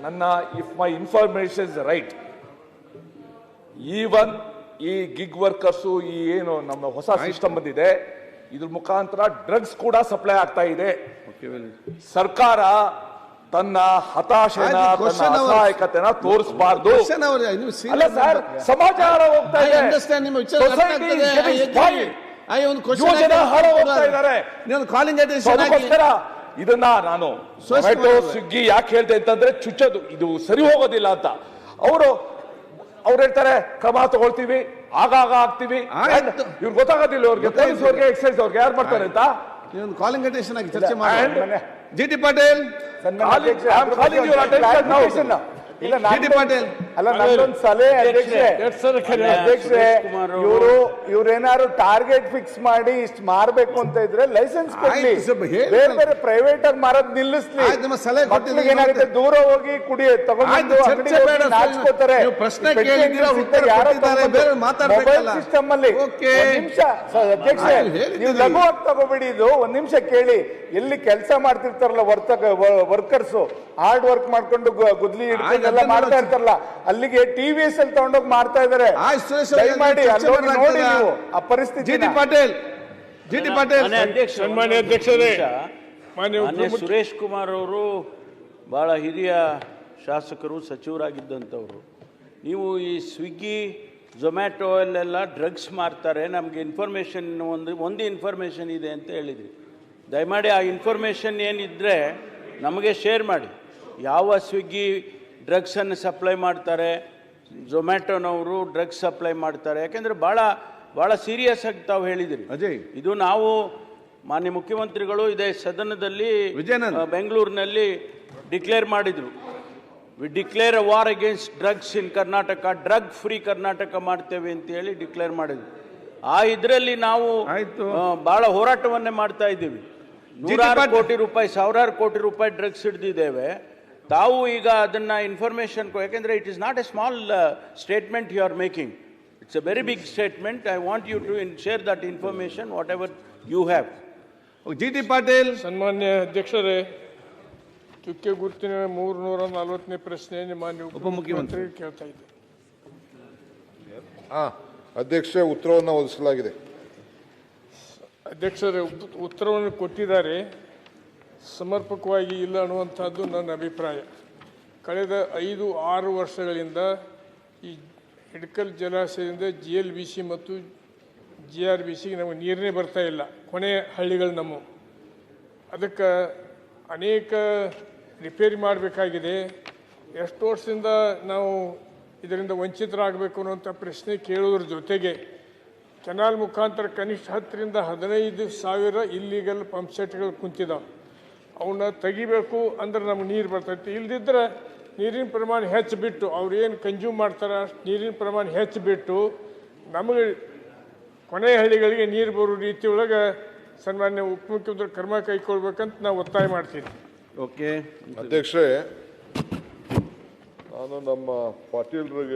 ನನ್ನ if my information is right, even ಈ gig workers ಈ ಏನು ನಮ್ಮ ಹೊಸ ಸಿಸ್ಟಮ್ ಬಂದಿದೆ ಇದ್ರ ಮುಖಾಂತರ ಡ್ರಗ್ಸ್ ಕೂಡ ಸಪ್ಲೈ ಆಗ್ತಾ ಇದೆ. ಸರ್ಕಾರ ತನ್ನ ಹತಾಶೆನ ತನ್ನ ಅಸಹಾಯಕತೆನ ತೋರಿಸಬಾರ್ದು. ಅಲ್ಲ ಸರ್, ಸಮಾಚಾರ ಹೋಗ್ತಾ ಇದೆ, ಇದನ್ನ ನಾನು ಝೊಮ್ಯಾಟೊ ಸ್ವಿಗ್ಗಿ ಯಾಕೆ ಹೇಳ್ತೆ ಅಂತಂದ್ರೆ ಚುಚ್ಚೋದು ಇದು ಸರಿ ಹೋಗೋದಿಲ್ಲ ಅಂತ. ಅವ್ರು ಹೇಳ್ತಾರೆ ಕ್ರಮ ತಗೊಳ್ತೀವಿ, ಆಗಾಗ ಆಗ್ತೀವಿ. ಇವ್ರು ಗೊತ್ತಾಗೋದಿಲ್ಲ, ಅವ್ರಿಗೆ ಪೊಲೀಸ್ ಅವ್ರಿಗೆ ಎಕ್ಸೈಸ್ ಅವ್ರಿಗೆ ಯಾರು ಮಾಡ್ತಾರೆ ಅಂತ. ಕಾಲಿಂಗ್ ಅಟೆನ್ಷನ್ ಆಗಿ ಚರ್ಚೆ ಮಾಡಿ. ಜಿ.ಟಿ. ಪಾಟೀಲ್ ಅಲ್ಲ, ನಂದೊಂದು ಸಲಹೆ ಅಧ್ಯಕ್ಷೆ, ಇವ್ರೇನಾದ್ರು ಟಾರ್ಗೆಟ್ ಫಿಕ್ಸ್ ಮಾಡಿ ಇಷ್ಟು ಮಾರ್ಬೇಕು ಅಂತ ಇದ್ರೆ ಲೈಸೆನ್ಸ್ ಕೊಡ್ಲಿ, ಬೇರೆ ಬೇರೆ ಪ್ರೈವೇಟ್ ಆಗಿ ಮಾರೋದ್ ನಿಲ್ಲಿಸ್ಲಿ. ಮಕ್ಳಿಗೆ ಏನಾಗುತ್ತೆ, ದೂರ ಹೋಗಿ ಕುಡಿ ತಗೊಂಡು ನಾಚ್ಕೋತಾರೆ. ಮೊಬೈಲ್ ಸಿಸ್ಟಮ್ ಅಲ್ಲಿ ನಿಮಿಷ ಅಧ್ಯಕ್ಷೆ, ನೀವು ಲಘುವಾಗಿ ತಗೋಬೇಡಿ. ಇದು ಒಂದ್ ನಿಮಿಷ ಕೇಳಿ. ಎಲ್ಲಿ ಕೆಲಸ ಮಾಡ್ತಿರ್ತಾರಲ್ಲ ವರ್ಕರ್ಸ್, ಹಾರ್ಡ್ ವರ್ಕ್ ಮಾಡ್ಕೊಂಡು ಗುದ್ಲಿ ಹಿಡ್ಕೊಂಡೆಲ್ಲ ಮಾಡ್ತಾ ಇರ್ತಾರಲ್ಲ, ಅಲ್ಲಿಗೆ ಟಿವಿಎಸ್ ಅಲ್ಲಿ ತಗೊಂಡೋಗಿ ಮಾಡ್ತಾ ಇದಾರೆ. ದಯಮಾಡಿ ಅಲ್ಲಿ ನೋಡಿ ನೀವು ಆ ಪರಿಸ್ಥಿತಿ. ಜಿ.ಟಿ. ಪಾಟೀಲ್ ಸನ್ಮಾನ್ಯ ಅಧ್ಯಕ್ಷರೇ, ಮಾನ್ಯ ಸುರೇಶ್ ಕುಮಾರ್ ಅವರು ಬಹಳ ಹಿರಿಯ ಶಾಸಕರು, ಸಚಿವರಾಗಿದ್ದಂಥವ್ರು. ನೀವು ಈ ಸ್ವಿಗ್ಗಿ ಝೊಮ್ಯಾಟೊ ಅಲ್ಲೆಲ್ಲ ಡ್ರಗ್ಸ್ ಮಾರ್ತಾರೆ, ನಮಗೆ ಇನ್ಫಾರ್ಮೇಷನ್ ಒಂದು ಇನ್ಫಾರ್ಮೇಷನ್ ಇದೆ ಅಂತ ಹೇಳಿದ್ರಿ. ದಯಮಾಡಿ ಆ ಇನ್ಫಾರ್ಮೇಷನ್ ಏನಿದ್ರೆ ನಮಗೆ ಶೇರ್ ಮಾಡಿ. ಯಾವ ಸ್ವಿಗ್ಗಿ ಡ್ರಗ್ಸನ್ನು ಸಪ್ಲೈ ಮಾಡ್ತಾರೆ, ಝೊಮ್ಯಾಟೊನವರು ಡ್ರಗ್ಸ್ ಸಪ್ಲೈ ಮಾಡ್ತಾರೆ, ಯಾಕೆಂದರೆ ಭಾಳ ಸೀರಿಯಸ್ ಆಗಿ ತಾವು ಹೇಳಿದಿರಿ ಅಜಯ್. ಇದು ನಾವು ಮಾನ್ಯ ಮುಖ್ಯಮಂತ್ರಿಗಳು ಇದೇ ಸದನದಲ್ಲಿ ಬೆಂಗಳೂರಿನಲ್ಲಿ ಡಿಕ್ಲೇರ್ ಮಾಡಿದರು. We declare a war against drugs in Karnataka, drug free Karnataka ಮಾಡ್ತೇವೆ ಅಂತ ಹೇಳಿ ಡಿಕ್ಲೇರ್ ಮಾಡಿದ್ವಿ. ಆ ಇದರಲ್ಲಿ ನಾವು ಭಾಳ ಹೋರಾಟವನ್ನೇ ಮಾಡ್ತಾ ಇದ್ದೀವಿ. ನೂರಾರು ಕೋಟಿ ರೂಪಾಯಿ, ಸಾವಿರಾರು ಕೋಟಿ ರೂಪಾಯಿ ಡ್ರಗ್ಸ್ ಹಿಡಿದಿದ್ದೇವೆ. ತಾವು ಈಗ ಅದನ್ನ ಇನ್ಫಾರ್ಮೇಶನ್, ಯಾಕೆಂದ್ರೆ it is not a small statement you are making, it's a very big statement. I want you to share that information whatever you have. G T. Patil. ಸನ್ಮಾನ್ಯ ಅಧ್ಯಕ್ಷರೇ, ಚುಕ್ಕೆ ಗುರುತಿನ 340ನೇ ಪ್ರಶ್ನೆ ಮಾನ್ಯ ಉಪಮುಖ್ಯಮಂತ್ರಿ ಕೇಳ್ತಾ ಇದ್ದೆ. ಅಧ್ಯಕ್ಷ, ಉತ್ತರವನ್ನು ಒದಗಿಸಲಾಗಿದೆ. ಅಧ್ಯಕ್ಷರೇ, ಉತ್ತರವನ್ನು ಕೊಟ್ಟಿದ್ದಾರೆ, ಸಮರ್ಪಕವಾಗಿ ಇಲ್ಲ ಅನ್ನುವಂಥದ್ದು ನನ್ನ ಅಭಿಪ್ರಾಯ. ಕಳೆದ 5-6 ವರ್ಷಗಳಿಂದ ಈ ಹಿಡಕಲ್ ಜಲಾಶಯದಿಂದ GLBC ಮತ್ತು GRBCಗೆ ನಮಗೆ ನೀರೇ ಬರ್ತಾ ಇಲ್ಲ, ಕೊನೆಯ ಹಳ್ಳಿಗಳು ನಮ್ಮ. ಅದಕ್ಕೆ ಅನೇಕ ರಿಪೇರಿ ಮಾಡಬೇಕಾಗಿದೆ. ಎಷ್ಟು ವರ್ಷದಿಂದ ನಾವು ಇದರಿಂದ ವಂಚಿತರಾಗಬೇಕು ಅನ್ನುವಂಥ ಪ್ರಶ್ನೆ ಕೇಳೋದ್ರ ಜೊತೆಗೆ ಕೆನಾಲ್ ಮುಖಾಂತರ ಕನಿಷ್ಠ 10ರಿಂದ 15,000 ಇಲ್ಲಿಗಲ್ ಪಂಪ್ ಸೆಟ್ಗಳು ಕುಂತಿದ್ದಾವೆ. ಅವನ್ನ ತೆಗಿಬೇಕು ಅಂದ್ರೆ ನಮ್ಗೆ ನೀರು ಬರ್ತೈತಿ. ಇಲ್ದಿದ್ರೆ ನೀರಿನ ಪ್ರಮಾಣ ಹೆಚ್ಚಿಬಿಟ್ಟು ಅವ್ರು ಏನು ಕನ್ಸ್ಯೂಮ್ ಮಾಡ್ತಾರೆ ಅಷ್ಟು ನೀರಿನ ಪ್ರಮಾಣ ಹೆಚ್ಚಿಬಿಟ್ಟು ನಮಗೆ ಕೊನೆಯ ಹಳ್ಳಿಗಳಿಗೆ ನೀರು ಬರೋ ರೀತಿಯೊಳಗೆ ಸನ್ಮಾನ್ಯ ಉಪಮುಖ್ಯಮಂತ್ರಿ ಕ್ರಮ ಕೈಗೊಳ್ಬೇಕಂತ ನಾವು ಒತ್ತಾಯ ಮಾಡ್ತೀನಿ. ಓಕೆ ಅಧ್ಯಕ್ಷರೇ, ನಾನು ನಮ್ಮ ಪಾಟೀಲ್ರಿಗೆ